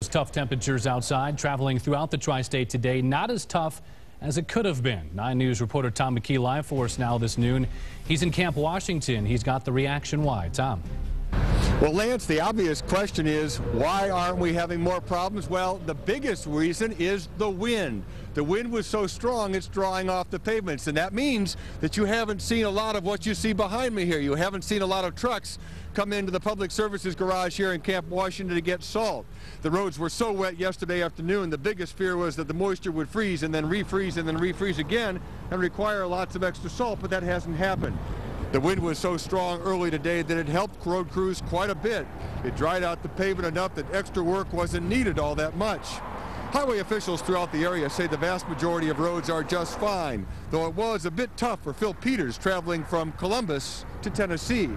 Tough temperatures outside, traveling throughout the tri-state today. Not as tough as it could have been. 9 News reporter Tom McKee live for us now this noon. He's in Camp Washington. He's got the reaction why. Tom. Well, Lance, the obvious question is, why aren't we having more problems? Well, the biggest reason is the wind. The wind was so strong, it's drawing off the pavements, and that means that you haven't seen a lot of what you see behind me here. You haven't seen a lot of trucks come into the Public Services garage here in Camp Washington to get salt. The roads were so wet yesterday afternoon, the biggest fear was that the moisture would freeze and then refreeze and then refreeze again and require lots of extra salt, but that hasn't happened. The wind was so strong early today that it helped road crews quite a bit. It dried out the pavement enough that extra work wasn't needed all that much. Highway officials throughout the area say the vast majority of roads are just fine, though it was a bit tough for Phil Peters traveling from Columbus to Tennessee.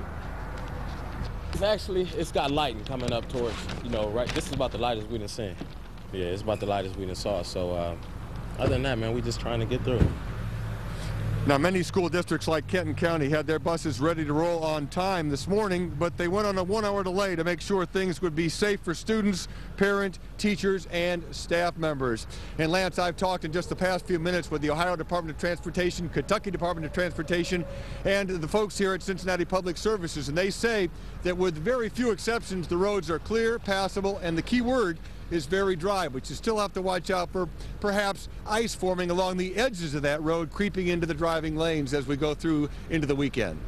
Actually, it's got lighting coming up towards, right, this is about the lightest we done seen. Yeah, it's about the lightest we done saw. So other than that, man, we just trying to get through. Now, many school districts like Kenton County had their buses ready to roll on time this morning, but they went on a 1-hour delay to make sure things would be safe for students, parents, teachers, and staff members. And Lance, I've talked in just the past few minutes with the Ohio Department of Transportation, Kentucky Department of Transportation, and the folks here at Cincinnati Public Services, and they say that with very few exceptions, the roads are clear, passable, and the key word is very dry, but you still have to watch out for perhaps ice forming along the edges of that road, creeping into the driving lanes as we go through into the weekend.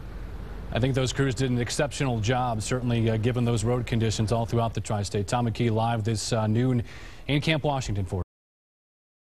I think those crews did an exceptional job, certainly given those road conditions all throughout the tri-state. Tom McKee live this noon in Camp Washington for